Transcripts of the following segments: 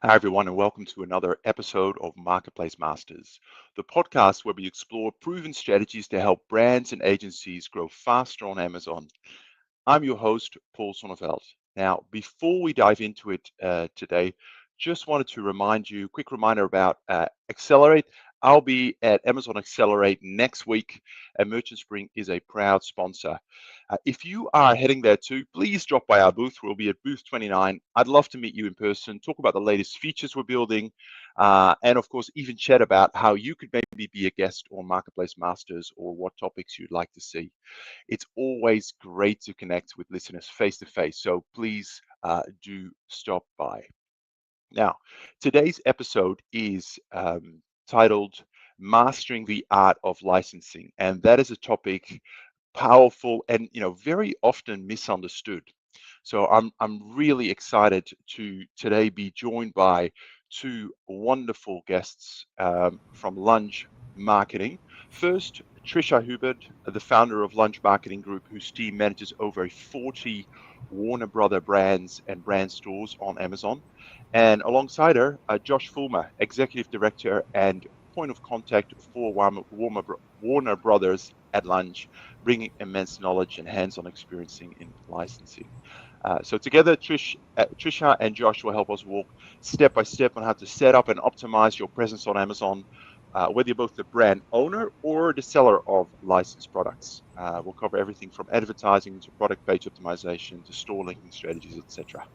Hi, everyone, and welcome to another episode of Marketplace Masters, the podcast where we explore proven strategies to help brands and agencies grow faster on Amazon. I'm your host, Paul Sonneveld. Now, before we dive into it today, just wanted to remind you, quick reminder about Accelerate. I'll be at Amazon Accelerate next week, and Merchant Spring is a proud sponsor. If you are heading there too, please drop by our booth. We'll be at booth 29. I'd love to meet you in person, talk about the latest features we're building, and of course, even chat about how you could maybe be a guest on Marketplace Masters or what topics you'd like to see. It's always great to connect with listeners face to face, so please do stop by. Now, today's episode is titled Mastering the Art of Licensing, and that is a topic powerful and very often misunderstood. So I'm really excited to today be joined by two wonderful guests from Lunge Marketing. First, Trisha Hubert, the founder of Lunge Marketing Group, whose team manages over 40 Warner Brother brands and brand stores on Amazon. And alongside her, Josh Fulmer, executive director and point of contact for Warner Brothers at Lunge, bringing immense knowledge and hands-on experiencing in licensing. So together, Trisha and Josh will help us walk step by step on how to set up and optimize your presence on Amazon, whether you're both the brand owner or the seller of licensed products. We'll cover everything from advertising to product page optimization to store linking strategies, etc.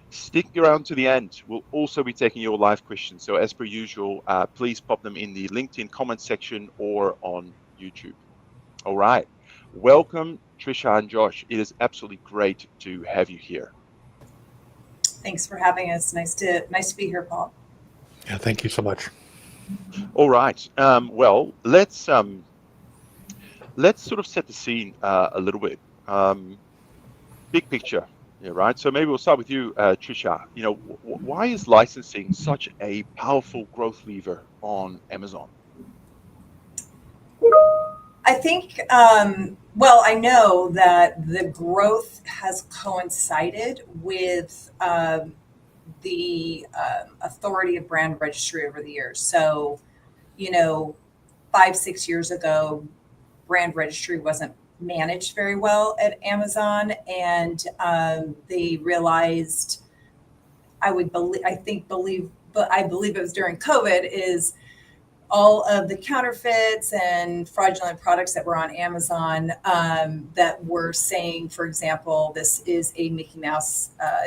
Stick around to the end. We'll also be taking your live questions. So as per usual, please pop them in the LinkedIn comment section or on YouTube. All right. Welcome, Trisha and Josh. It is absolutely great to have you here. Thanks for having us. Nice to be here, Paul. Yeah, thank you so much. All right. Well, let's sort of set the scene a little bit. Big picture, yeah, right? So maybe we'll start with you, Trisha. Why is licensing such a powerful growth lever on Amazon? I think, well, I know that the growth has coincided with the authority of brand registry over the years. So, you know, 5, 6 years ago, brand registry wasn't managed very well at Amazon, and they realized, but I believe it was during COVID, is all of the counterfeits and fraudulent products that were on Amazon that were saying, for example, this is a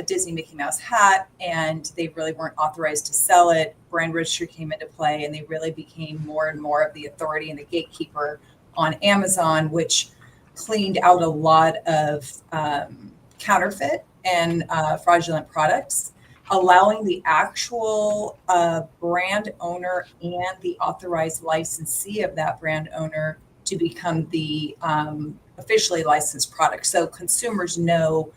Disney Mickey Mouse hat, and they really weren't authorized to sell it. Brand registry came into play, and they really became more and more of the authority and the gatekeeper on Amazon, which cleaned out a lot of counterfeit and fraudulent products, allowing the actual brand owner and the authorized licensee of that brand owner to become the officially licensed product. So consumers know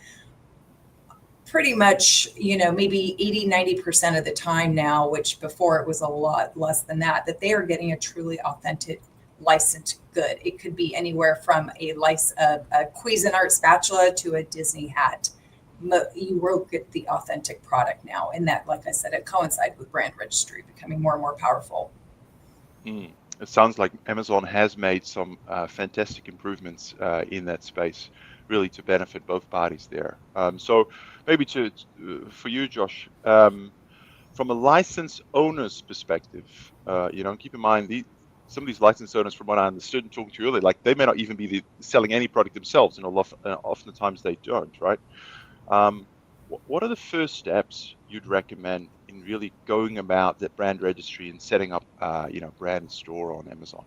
pretty much, maybe 80, 90% of the time now, which before it was a lot less than that, that they are getting a truly authentic licensed good. It could be anywhere from a Cuisinart spatula to a Disney hat. You will get the authentic product now, and that, like I said, it coincides with brand registry becoming more and more powerful. It sounds like Amazon has made some fantastic improvements in that space, really to benefit both parties there. So maybe for you, Josh, from a license owner's perspective, keep in mind some of these license owners, from what I understood and talking to you earlier, like they may not even be selling any product themselves, and oftentimes they don't, right? What are the first steps you'd recommend in really going about that brand registry and setting up, brand store on Amazon?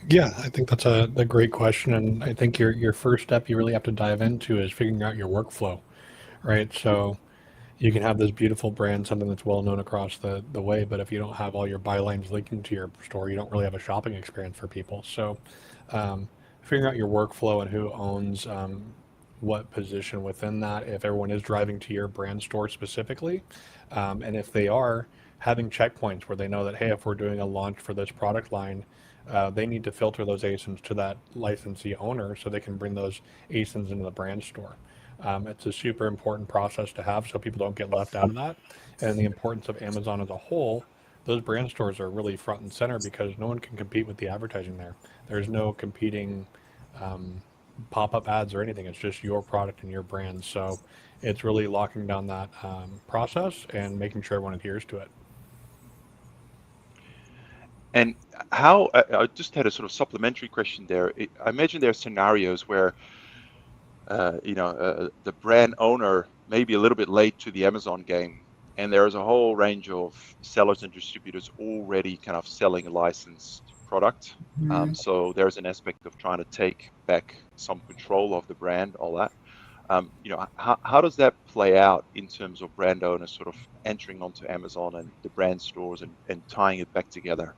Yeah, I think that's a great question, and I think your first step you really have to dive into is figuring out your workflow, right? So you can have this beautiful brand, something that's well known across the way, but if you don't have all your bylines linking to your store, you don't really have a shopping experience for people. So figuring out your workflow and who owns what position within that, if everyone is driving to your brand store specifically, and if they are, having checkpoints where they know that, hey, if we're doing a launch for this product line, they need to filter those ASINs to that licensee owner so they can bring those ASINs into the brand store. It's a super important process to have so people don't get left out of that. and the importance of Amazon as a whole, those brand stores are really front and center because no one can compete with the advertising there. There's no competing um, pop-up ads or anything. It's just your product and your brand. So it's really locking down that process and making sure everyone adheres to it. And how, I just had a sort of supplementary question there. I imagine there are scenarios where, the brand owner may be a little bit late to the Amazon game, and there's a whole range of sellers and distributors already kind of selling a licensed product. Mhm. So there's an aspect of trying to take back some control of the brand, all that. How does that play out in terms of brand owners sort of entering onto Amazon and the brand stores and tying it back together?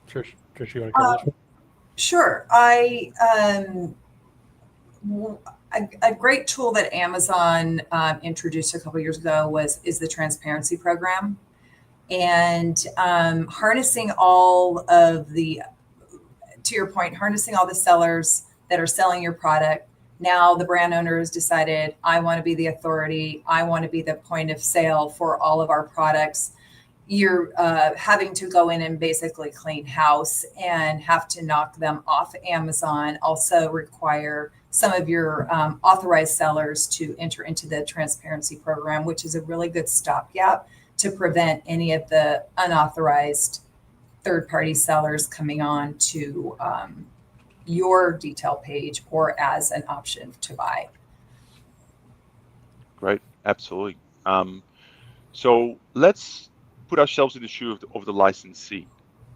Trish, you want to cover this one? Sure. A great tool that Amazon introduced a couple years ago is the transparency program, and harnessing all of the, to your point, harnessing all the sellers that are selling your product. Now the brand owner has decided, I want to be the authority. I want to be the point of sale for all of our products. You're having to go in and basically clean house and have to knock them off Amazon. Also require some of your authorized sellers to enter into the transparency program, which is a really good stopgap to prevent any of the unauthorized third-party sellers coming on to your detail page or as an option to buy. Great, absolutely. So let's put ourselves in the shoe of the licensee.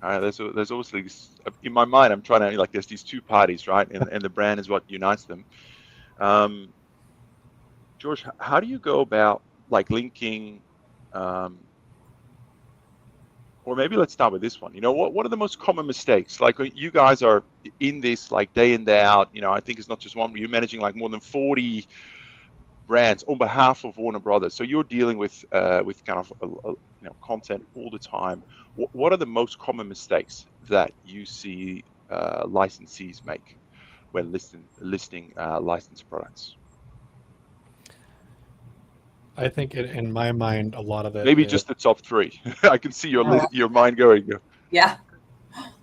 There's obviously this, in my mind, I'm trying to, like, there's these two parties, right? And the brand is what unites them. George, how do you go about like linking, or maybe let's start with this one. What are the most common mistakes? Like, you guys are in this like day in, day out. I think it's not just one. You're managing like more than 40 brands on behalf of Warner Brothers. So you're dealing with kind of content all the time. What are the most common mistakes that you see licensees make when listing licensed products? I think in my mind, a lot of it Maybe is, just the top three. I can see your mind going. Yeah.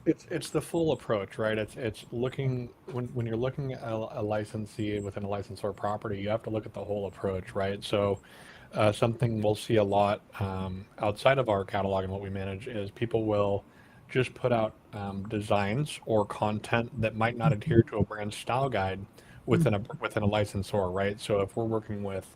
it's the full approach, right? It's looking when you're looking at a licensee within a licensor property, you have to look at the whole approach, right? So something we'll see a lot outside of our catalog and what we manage is people will just put out designs or content that might not adhere to a brand style guide within a licensor, right? So if we're working with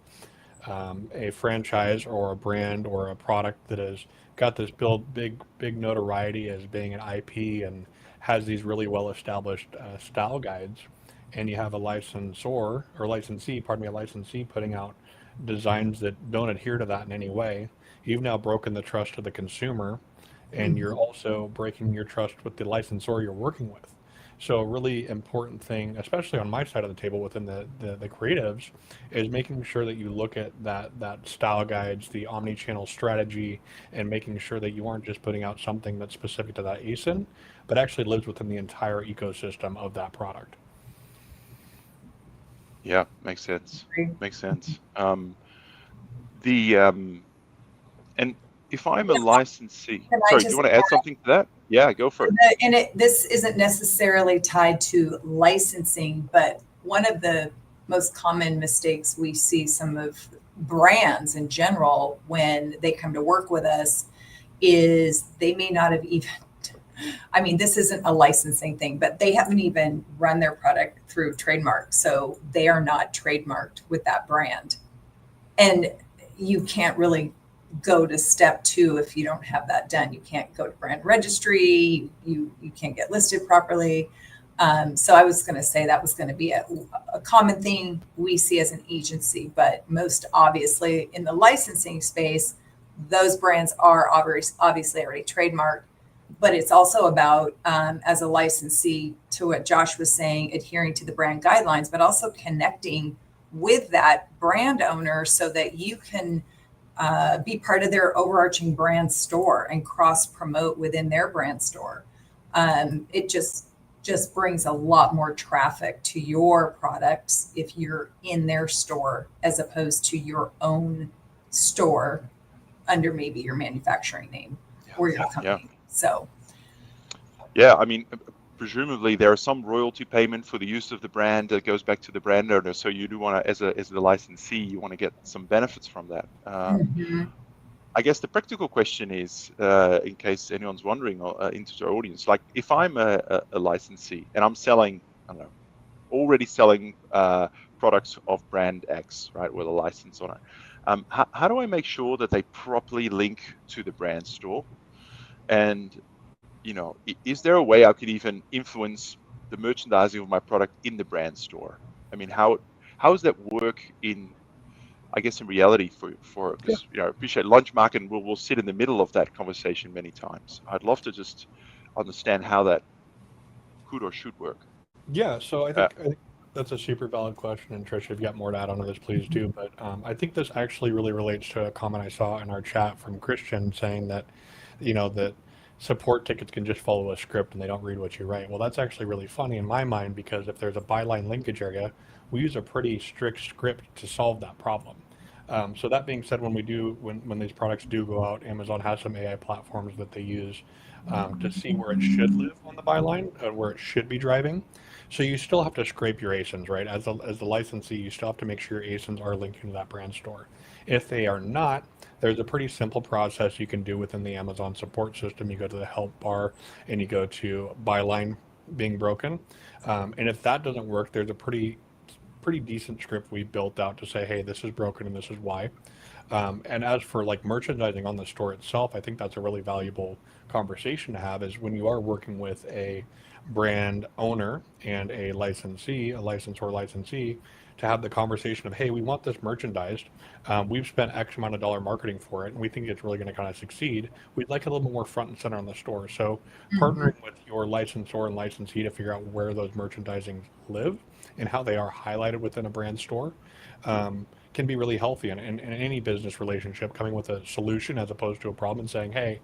a franchise or a brand or a product that has got this big notoriety as being an IP and has these really well established style guides, and you have a licensor or licensee, a licensee putting out designs that don't adhere to that in any way, you've now broken the trust of the consumer, and you're also breaking your trust with the licensor you're working with. So a really important thing, especially on my side of the table within the creatives, is making sure that you look at that style guides, the omni-channel strategy, and making sure that you aren't just putting out something that's specific to that ASIN, but actually lives within the entire ecosystem of that product. Yeah, makes sense. Makes sense. And if I'm a licensee, sorry, do you want to add something to that? Yeah, go for it. And this isn't necessarily tied to licensing, but one of the most common mistakes we see some of brands in general when they come to work with us is they may not have even, I mean, this isn't a licensing thing, but they haven't even run their product through trademark. So they are not trademarked with that brand. And you can't really go to step 2 if you don't have that done. You can't go to brand registry. You can't get listed properly. So I was going to say that was going to be a common thing we see as an agency, but most obviously in the licensing space, those brands are obviously already trademarked. But it's also about, as a licensee, to what Josh was saying, adhering to the brand guidelines, but also connecting with that brand owner so that you can be part of their overarching brand store and cross promote within their brand store. It just brings a lot more traffic to your products if you're in their store as opposed to your own store under maybe your manufacturing name or your company. So, yeah, I mean, presumably there are some royalty payment for the use of the brand that goes back to the brand owner. So you do want to, as the licensee, you want to get some benefits from that. mhm. I guess the practical question is, in case anyone's wondering, into our audience, like if I'm a licensee and I'm selling, I don't know, already selling products of brand X, right, with a license on it, how do I make sure that they properly link to the brand store? And, is there a way I could even influence the merchandising of my product in the brand store? I mean, how does that work in, I guess, in reality for Yeah. because I appreciate Launch Market will sit in the middle of that conversation many times. I'd love to just understand how that could or should work. Yeah, so Uh, I think that's a super valid question. And Tricia, if you got more to add onto this, please do. But I think this actually really relates to a comment I saw in our chat from Christian saying that, that support tickets can just follow a script and they don't read what you write. Well, that's actually really funny in my mind because if there's a byline linkage area, we use a pretty strict script to solve that problem. So that being said, when these products do go out, Amazon has some AI platforms that they use to see where it should live on the byline, where it should be driving. So you still have to scrape your ASINs, right? As the licensee, you still have to make sure your ASINs are linking to that brand store. If they are not, there's a pretty simple process you can do within the Amazon support system. You go to the help bar and you go to byline being broken. And if that doesn't work, there's a pretty decent script we built out to say, hey, this is broken and this is why. And as for like merchandising on the store itself, I think that's a really valuable conversation to have is when you are working with a brand owner and a licensee, a licensee, to have the conversation of, hey, we want this merchandised. We've spent X amount of dollar marketing for it, and we think it's really going to kind of succeed. We'd like a little bit more front and center on the store. So partnering with your licensor and licensee to figure out where those merchandising live and how they are highlighted within a brand store can be really healthy in any business relationship, coming with a solution as opposed to a problem and saying, hey,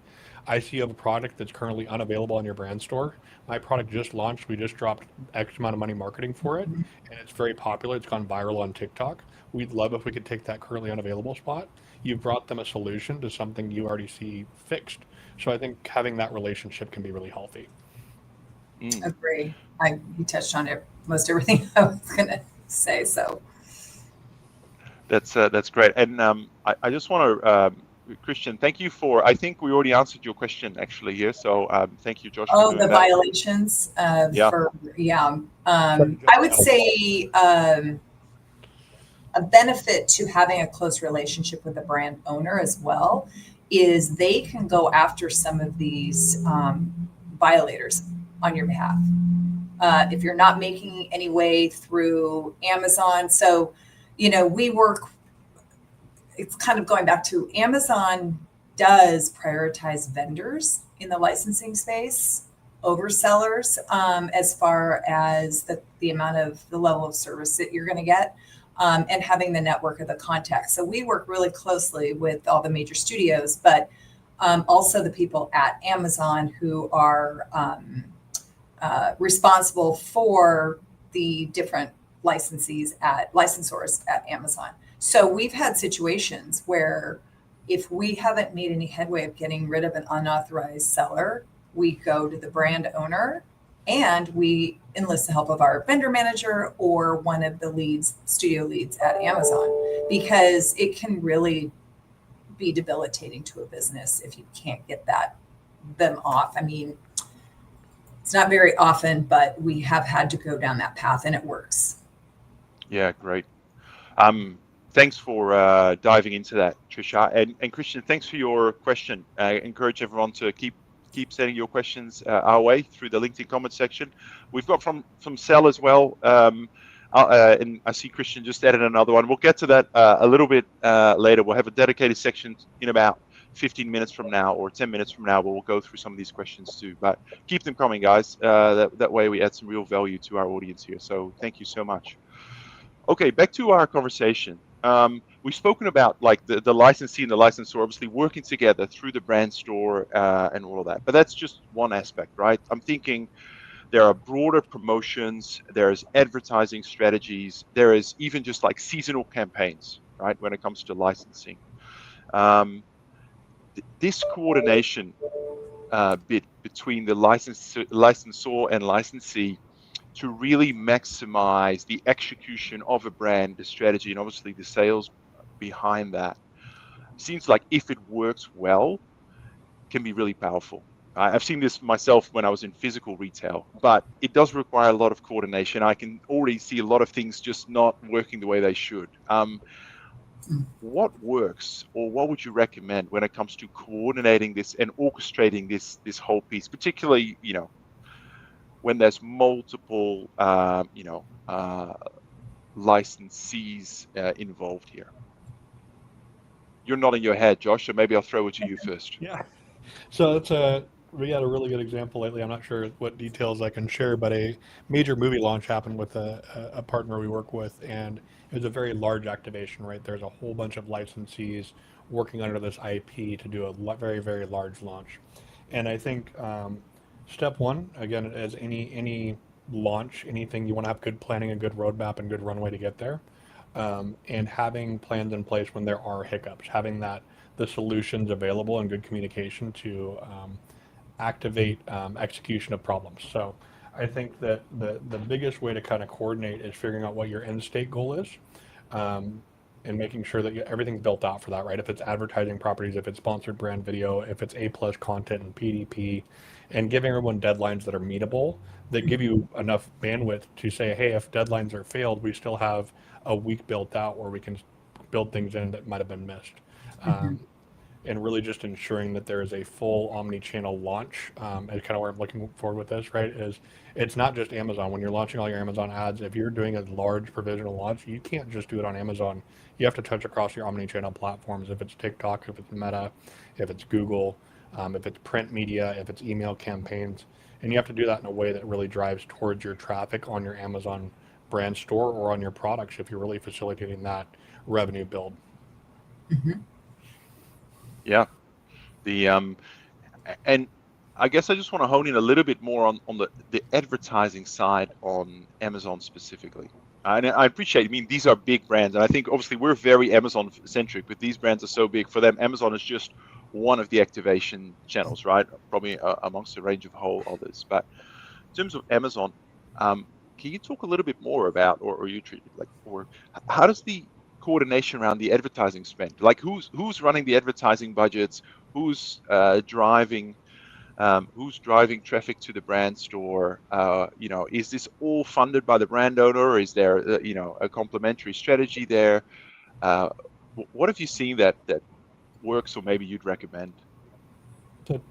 I see you have a product that's currently unavailable on your brand store. My product just launched. We just dropped X amount of money marketing for it, and it's very popular. It's gone viral on TikTok. We'd love if we could take that currently unavailable spot. You've brought them a solution to something you already see fixed. So I think having that relationship can be really healthy. Agree. You touched on it, most everything I was going to say. So that's great. And I just want to, Christian, thank you for, I think we already answered your question actually here. So thank you, Josh. Oh, the violations Yeah. I would say a benefit to having a close relationship with the brand owner as well is they can go after some of these violators on your behalf. If you're not making any way through Amazon. So, we work, it's kind of going back to Amazon does prioritize vendors in the licensing space over sellers as far as the amount of the level of service that you're going to get and having the network of the contacts. So we work really closely with all the major studios, but also the people at Amazon who are responsible for the different licensors at Amazon. So we've had situations where if we haven't made any headway of getting rid of an unauthorized seller, we go to the brand owner and we enlist the help of our vendor manager or one of the studio leads at Amazon, because it can really be debilitating to a business if you can't get them off. I mean, it's not very often, but we have had to go down that path and it works. Yeah, great. Thanks for diving into that, Trisha. And Christian, thanks for your question. I encourage everyone to keep sending your questions our way through the LinkedIn comment section. We've got from Sel as well. And I see Christian just added another one. We'll get to that a little bit later. We'll have a dedicated section in about 15 minutes from now or 10 minutes from now where we'll go through some of these questions too. But keep them coming, guys. That way we add some real value to our audience here. So thank you so much. Okay, back to our conversation. We've spoken about like the licensee and the licensor obviously working together through the brand store and all of that. But that's just one aspect, right? I'm thinking there are broader promotions, there's advertising strategies, there is even just like seasonal campaigns, right, when it comes to licensing. This coordination bit between the licensor and licensee to really maximize the execution of a brand, the strategy, and obviously the sales behind that, seems like if it works well, can be really powerful. I've seen this myself when I was in physical retail, but it does require a lot of coordination. I can already see a lot of things just not working the way they should. What works, or what would you recommend when it comes to coordinating this and orchestrating this whole piece, particularly, when there's multiple, licensees involved here? You're nodding your head, Josh, so maybe I'll throw it to you first. Yeah. So we had a really good example lately. I'm not sure what details I can share, but a major movie launch happened with a partner we work with, and it was a very large activation, right? There's a whole bunch of licensees working under this IP to do a very, very large launch. And I think step one, again, as any launch, anything, you want to have good planning, a good roadmap, and good runway to get there. And having plans in place when there are hiccups, having the solutions available and good communication to activate execution of problems. So I think that the biggest way to kind of coordinate is figuring out what your end state goal is, and making sure that everything's built out for that, right? If it's advertising properties, if it's sponsored brand video, if it's A+ content and PDP, and giving everyone deadlines that are meetable, that give you enough bandwidth to say, hey, if deadlines are failed, we still have a week built out where we can build things in that might have been missed. And really just ensuring that there is a full omni-channel launch, and kind of where I'm looking forward with this, right, is it's not just Amazon. When you're launching all your Amazon ads, if you're doing a large provisional launch, you can't just do it on Amazon. You have to touch across your omni-channel platforms. If it's TikTok, if it's Meta, if it's Google, if it's print media, if it's email campaigns, and you have to do that in a way that really drives towards your traffic on your Amazon brand store or on your products if you're really facilitating that revenue build. Yeah. And I guess I just want to hone in a little bit more on the advertising side on Amazon specifically. And I appreciate, these are big brands, and I think obviously we're very Amazon centric, but these brands are so big. For them, Amazon is just one of the activation channels, right? Probably amongst a range of whole others. But in terms of Amazon, can you talk a little bit more about, or how does the coordination around the advertising spend, like who's running the advertising budgets, who's driving traffic to the brand store? Is this all funded by the brand owner, or is there a complementary strategy there? What have you seen that works, or maybe you'd recommend? So,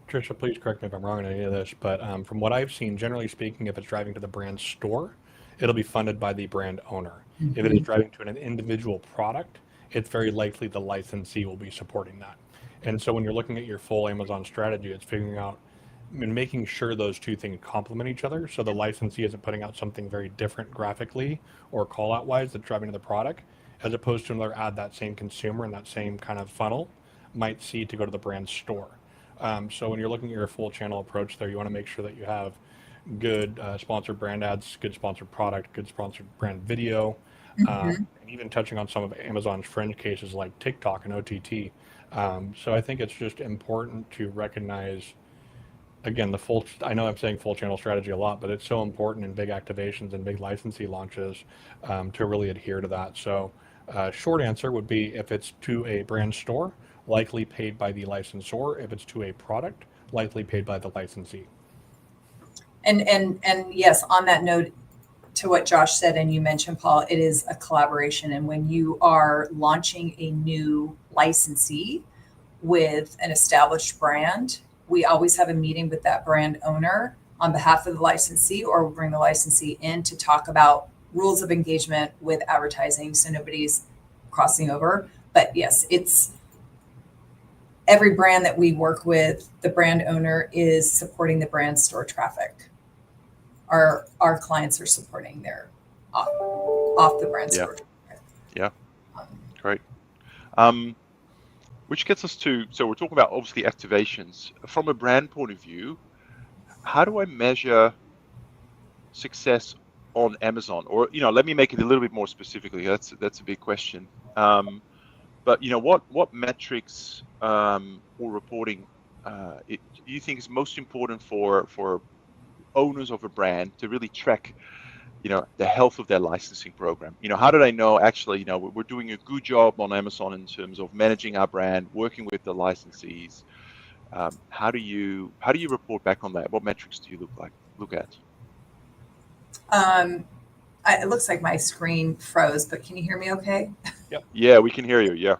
Trisha, please correct me if I'm wrong on any of this, but from what I've seen, generally speaking, if it's driving to the brand store, it'll be funded by the brand owner. If it is driving to an individual product, it's very likely the licensee will be supporting that. And so when you're looking at your full Amazon strategy, it's figuring out and making sure those two things complement each other. So the licensee isn't putting out something very different graphically or call out wise that's driving to the product, as opposed to another ad that same consumer and that same kind of funnel might see to go to the brand store. So when you're looking at your full channel approach there, you want to make sure that you have good sponsored brand ads, good sponsored product, good sponsored brand video, and even touching on some of Amazon's fringe cases like TikTok and OTT. So I think it's just important to recognize, again, I know I'm saying full channel strategy a lot, but it's so important in big activations and big licensee launches to really adhere to that. So short answer would be, if it's to a brand store, likely paid by the licensor. If it's to a product, likely paid by the licensee. And yes, on that note, to what Josh said, and you mentioned, Paul, it is a collaboration. And when you are launching a new licensee with an established brand, we always have a meeting with that brand owner on behalf of the licensee, or we'll bring the licensee in to talk about rules of engagement with advertising, so nobody's crossing over. But yes, it's every brand that we work with, the brand owner is supporting the brand store traffic. Our clients are supporting their off the brand store traffic. Yeah, great. Which gets us to, so we're talking about obviously activations. From a brand point of view, how do I measure success on Amazon? Or, let me make it a little bit more specifically. That's a big question. But But what metrics or reporting do you think is most important for owners of a brand to really track the health of their licensing program? How did I know actually we're doing a good job on Amazon in terms of managing our brand, working with the licensees? How do you report back on that? What metrics do you look at? It looks like my screen froze, but can you hear me okay? Yeah, we can hear you. Yeah.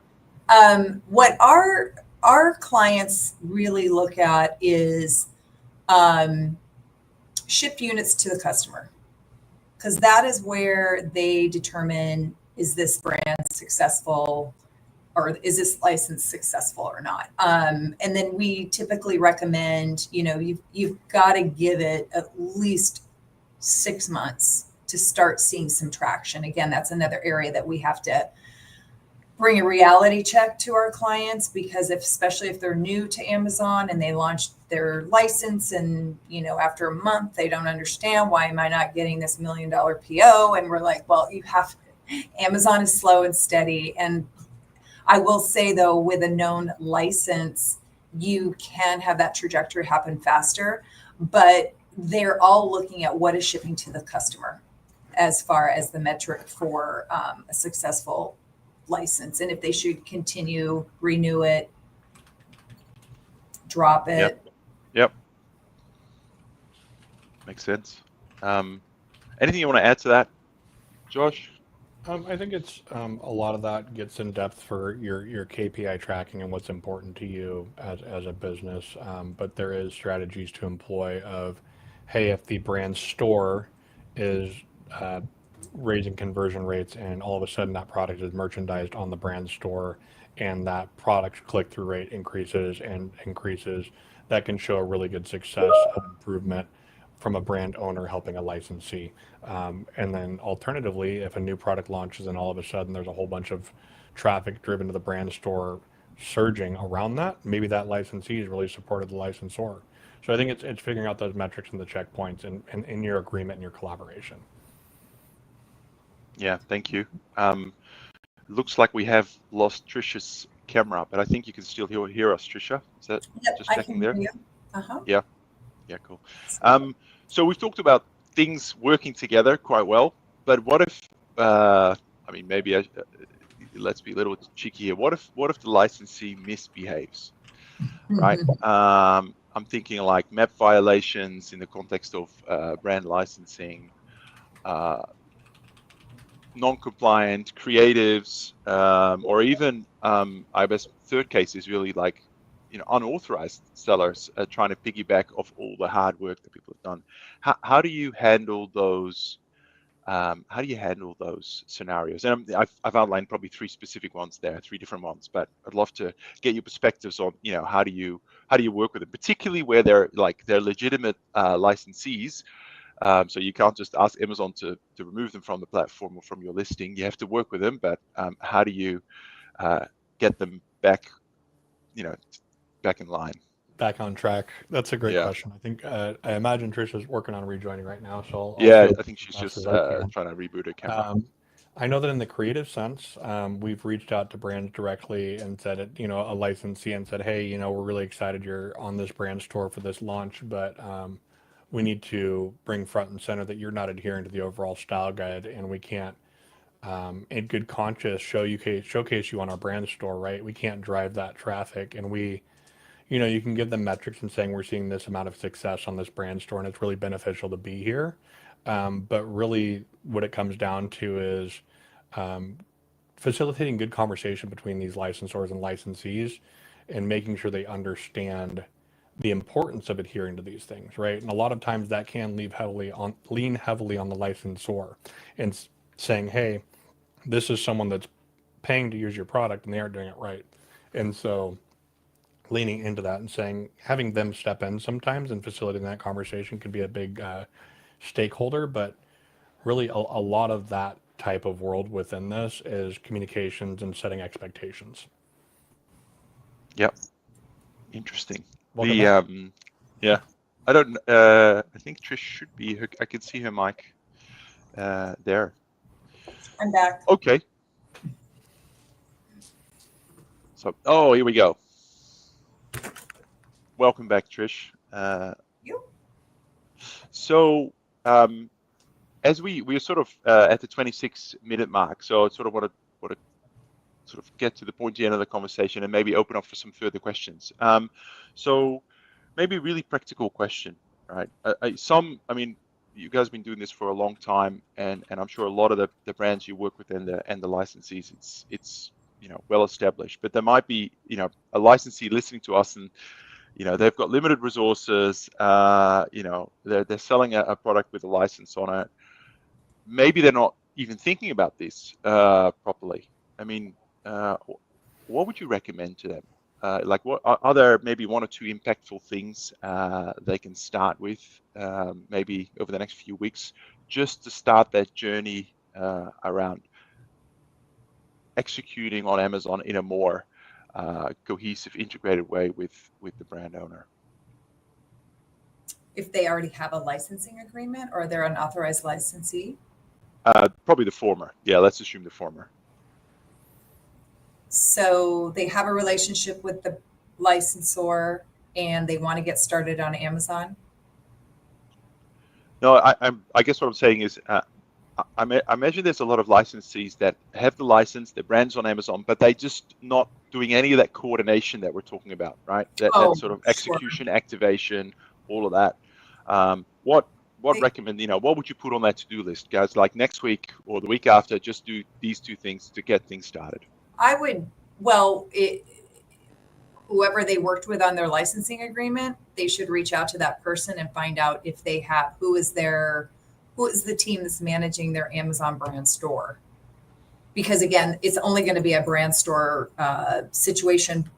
What our clients really look at is shipped units to the customer, because that is where they determine, is this brand successful, or is this license successful or not? And then we typically recommend, you've got to give it at least 6 months to start seeing some traction. Again, that's another area that we have to bring a reality check to our clients, because especially if they're new to Amazon and they launched their license and, after a month, they don't understand, why am I not getting this $1 million PO? And we're like, well, Amazon is slow and steady. And I will say though, with a known license, you can have that trajectory happen faster, but they're all looking at what is shipping to the customer as far as the metric for a successful license, and if they should continue, renew it, drop it. Yep. Makes sense. Anything you want to add to that, Josh? I think it's a lot of that gets in depth for your KPI tracking and what's important to you as a business. But there is strategies to employ of, hey, if the brand store is raising conversion rates and all of a sudden that product is merchandised on the brand store and that product click-through rate increases, that can show a really good success of improvement from a brand owner helping a licensee. And then alternatively, if a new product launches and all of a sudden there's a whole bunch of traffic driven to the brand store surging around that, maybe that licensee has really supported the licensor. So I think it's figuring out those metrics and the checkpoints and in your agreement and your collaboration. Yeah, thank you. Looks like we have lost Trisha's camera, but I think you can still hear us, Trisha. Is that just checking there? Hear you. Uh-huh. Yeah, cool. So we've talked about things working together quite well, but what if, maybe let's be a little cheeky here. What if the licensee misbehaves, right? I'm thinking like MAP violations in the context of brand licensing, non-compliant creatives, or even I guess third case is really like unauthorized sellers trying to piggyback off all the hard work that people have done. How do you handle those? How do you handle those scenarios? And I've outlined probably three specific ones there, three different ones, but I'd love to get your perspectives on how do you work with it, particularly where they're legitimate licensees. So you can't just ask Amazon to remove them from the platform or from your listing. You have to work with them, but how do you get them back, back in line? Back on track. That's a great question. I think I imagine Trisha's working on rejoining right now. So I think she's just trying to reboot her camera. I know that in the creative sense, we've reached out to brands directly and said, a licensee and said, hey, we're really excited you're on this brand store for this launch, but we need to bring front and center that you're not adhering to the overall style guide, and we can't, in good conscience, showcase you on our brand store, right? We can't drive that traffic, and you can give them metrics and saying we're seeing this amount of success on this brand store and it's really beneficial to be here. But really what it comes down to is facilitating good conversation between these licensors and licensees and making sure they understand the importance of adhering to these things, right? And a lot of times that can lean heavily on the licensor and saying, hey, this is someone that's paying to use your product and they aren't doing it right. And so leaning into that and saying, having them step in sometimes and facilitating that conversation could be a big stakeholder, but really a lot of that type of world within this is communications and setting expectations. Yep. Interesting. Welcome back. I don't, I think Trish should be, I can see her mic there. I'm back. Okay. So, oh, here we go. Welcome back, Trish. You? So, as we're sort of at the 26-minute mark, so I sort of want to sort of get to the pointy end of the conversation and maybe open up for some further questions. So, maybe a really practical question, right? I mean, you guys have been doing this for a long time, and I'm sure a lot of the brands you work with and the licensees, it's well established. But there might be a licensee listening to us, and they've got limited resources. They're selling a product with a license on it. Maybe they're not even thinking about this properly. I mean, what would you recommend to them? Like, what are there maybe one or two impactful things they can start with, maybe over the next few weeks, just to start that journey around executing on Amazon in a more cohesive, integrated way with the brand owner? If they already have a licensing agreement or they're an authorized licensee? Probably the former. Yeah, let's assume the former. So they have a relationship with the licensor and they want to get started on Amazon? No, I guess what I'm saying is, I imagine there's a lot of licensees that have the license, their brand's on Amazon, but they just not doing any of that coordination that we're talking about, right? That sort of execution, sure. Activation, all of that. What what would you put on that to-do list, guys? Like next week or the week after, just do these two things to get things started. I would, whoever they worked with on their licensing agreement, they should reach out to that person and find out if they have, who is the team that's managing their Amazon brand store. Because again, it's only going to be a brand store situation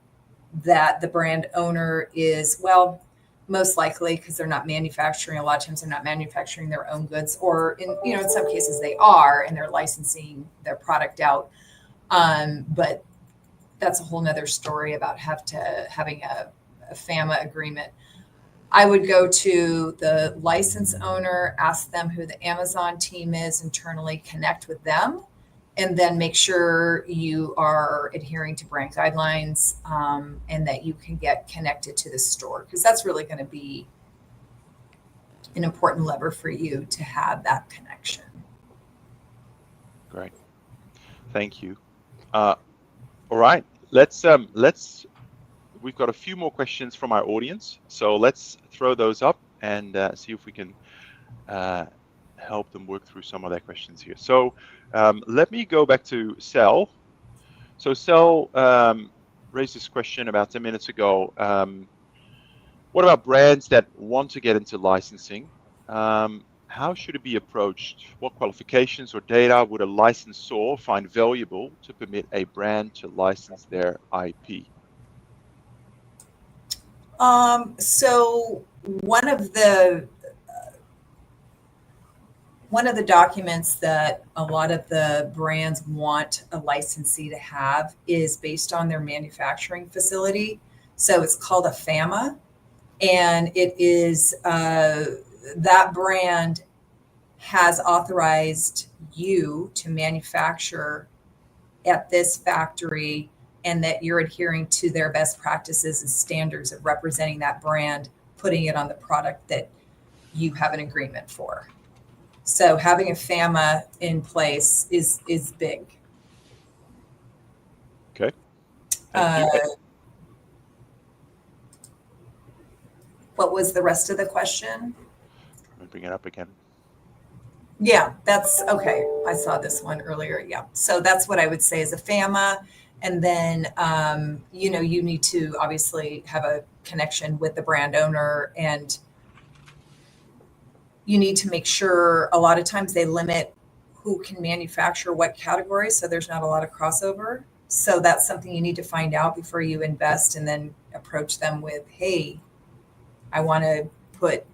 that the brand owner is, most likely, because they're not manufacturing. A lot of times they're not manufacturing their own goods, or in some cases they are, and they're licensing their product out. But that's a whole nother story about having a FAMA agreement. I would go to the license owner, ask them who the Amazon team is internally, connect with them, and then make sure you are adhering to brand guidelines, and that you can get connected to the store, because that's really going to be an important lever for you to have that connection. Great. Thank you. All right, we've got a few more questions from our audience, so let's throw those up and see if we can help them work through some of their questions here. So let me go back to Sel. So Sel raised this question about 10 minutes ago. What about brands that want to get into licensing? How should it be approached? What qualifications or data would a licensor find valuable to permit a brand to license their IP? So one of the documents that a lot of the brands want a licensee to have is based on their manufacturing facility. So it's called a FAMA, and it is that brand has authorized you to manufacture at this factory, and that you're adhering to their best practices and standards of representing that brand, putting it on the product that you have an agreement for. So having a FAMA in place is big. Okay. Thank you. What was the rest of the question? Let me bring it up again. Yeah, that's okay. I saw this one earlier. Yeah. So that's what I would say is a FAMA. And then, you need to obviously have a connection with the brand owner, and you need to make sure, a lot of times they limit who can manufacture what category, so there's not a lot of crossover. So that's something you need to find out before you invest, and then approach them with, hey, I want to put,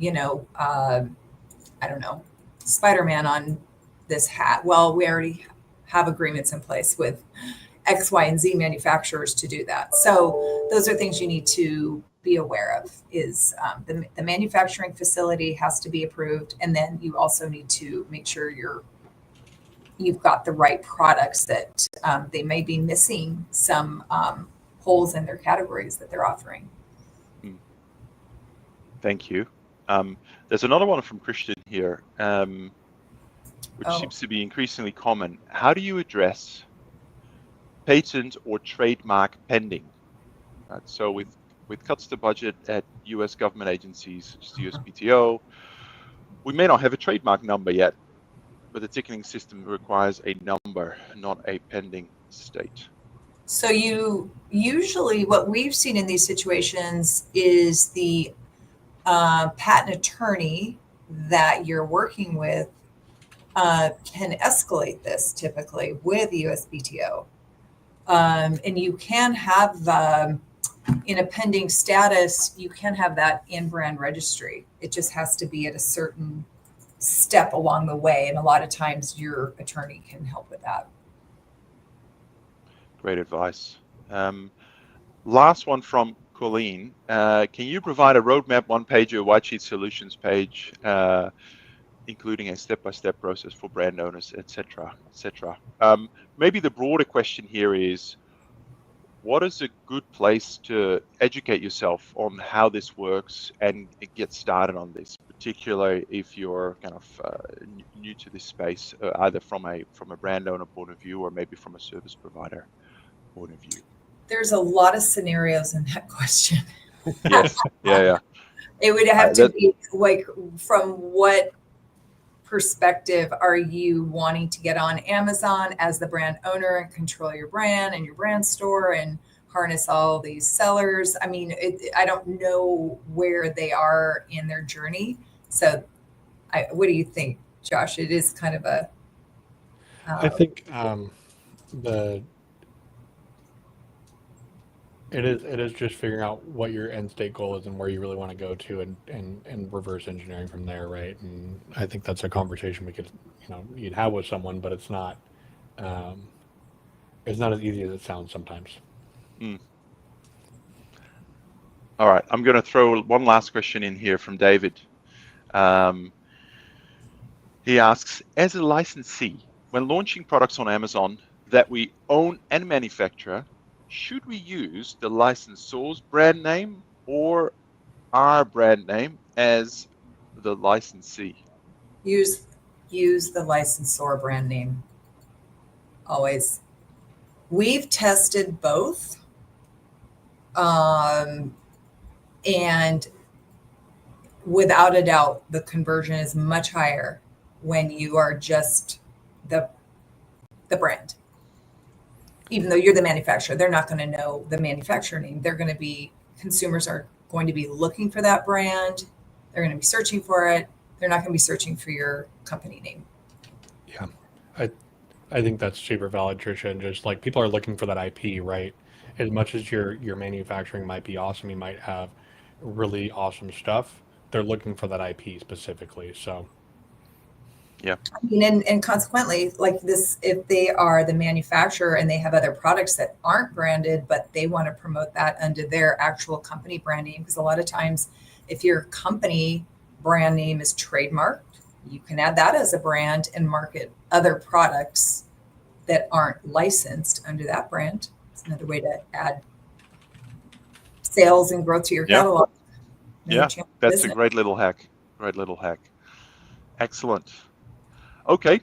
I don't know, Spider-Man on this hat. Well, we already have agreements in place with X, Y, and Z manufacturers to do that. So those are things you need to be aware of, is the manufacturing facility has to be approved. And then you also need to make sure you're you've got the right products, that they may be missing some holes in their categories that they're offering. Thank you. There's another one from Christian here, which seems to be increasingly common. How do you address patent or trademark pending? So with cuts to budget at US government agencies, such as the USPTO, we may not have a trademark number yet, but the ticketing system requires a number, not a pending state. So you usually, what we've seen in these situations is the patent attorney that you're working with can escalate this typically with the USPTO. And you can have, in a pending status, you can have that in brand registry. It just has to be at a certain step along the way. And a lot of times your attorney can help with that. Great advice. Last one from Colleen. Can you provide a roadmap, one-pager, white sheet solutions page, including a step-by-step process for brand owners, etc., etc.? Maybe the broader question here is, what is a good place to educate yourself on how this works and get started on this, particularly if you're kind of new to this space, either from a brand owner point of view or maybe from a service provider point of view? There's a lot of scenarios in that question. Yes. Yeah. It would have to be like, from what perspective are you wanting to get on Amazon as the brand owner and control your brand and your brand store and harness all these sellers? I mean, I don't know where they are in their journey. So what do you think, Josh? It is kind of a... I think it is just figuring out what your end state goal is and where you really want to go to, and reverse engineering from there, right? And I think that's a conversation you'd have with someone, but it's not as easy as it sounds sometimes. All right, I'm going to throw one last question in here from David. He asks, as a licensee, when launching products on Amazon that we own and manufacture, should we use the licensor's brand name or our brand name as the licensee? Use the licensor brand name. Always. We've tested both. And without a doubt, the conversion is much higher when you are just the brand. Even though you're the manufacturer, they're not going to know the manufacturer name. Consumers are going to be looking for that brand. They're going to be searching for it. They're not going to be searching for your company name. Yeah, I think that's super valid, Tricia. And just like, people are looking for that IP, right? As much as your manufacturing might be awesome, you might have really awesome stuff. They're looking for that IP specifically. So. Yeah. I mean, and consequently, like this, if they are the manufacturer and they have other products that aren't branded, but they want to promote that under their actual company brand name, because a lot of times if your company brand name is trademarked, you can add that as a brand and market other products that aren't licensed under that brand. It's another way to add sales and growth to your catalog. Yeah, that's a great little hack. Excellent. Okay,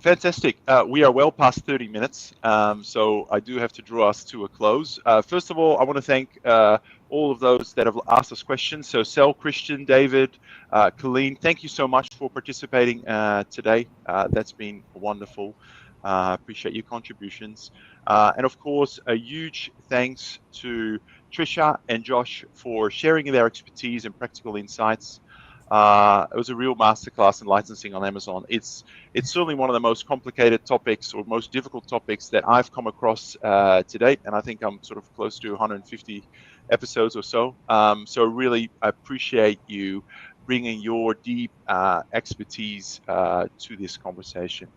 fantastic. We are well past 30 minutes, so I do have to draw us to a close. First of all, I want to thank all of those that have asked us questions. So Sel, Christian, David, Colleen, thank you so much for participating today. That's been wonderful. Appreciate your contributions. And of course, a huge thanks to Tricia and Josh for sharing their expertise and practical insights. It was a real masterclass in licensing on Amazon. It's certainly one of the most complicated topics or most difficult topics that I've come across to date, and I think I'm sort of close to 150 episodes or so. So really appreciate you bringing your deep expertise to this conversation.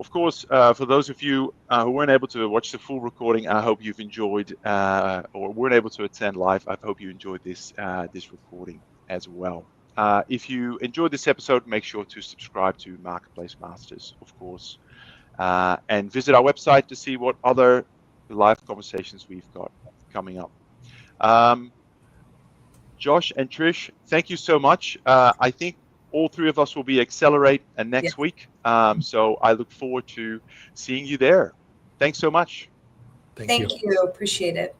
Of course, for those of you who weren't able to watch the full recording, I hope you've enjoyed, or weren't able to attend live, I hope you enjoyed this recording as well. If you enjoyed this episode, make sure to subscribe to Marketplace Masters, of course, and visit our website to see what other live conversations we've got coming up. Josh and Trish, thank you so much. I think all three of us will be Accelerate next week. So I look forward to seeing you there. Thanks so much. Thank you. Appreciate it.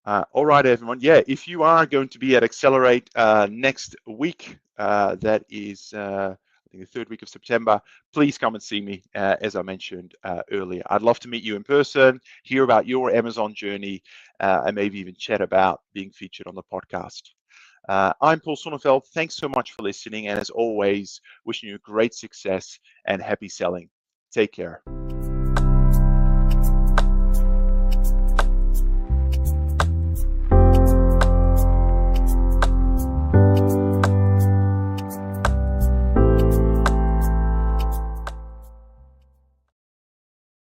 All right, everyone. Yeah, if you are going to be at Accelerate next week, that is, I think, the third week of September, please come and see me, as I mentioned earlier. I'd love to meet you in person, hear about your Amazon journey, and maybe even chat about being featured on the podcast. I'm Paul Sonneveld. Thanks so much for listening. And as always, wishing you great success and happy selling. Take care.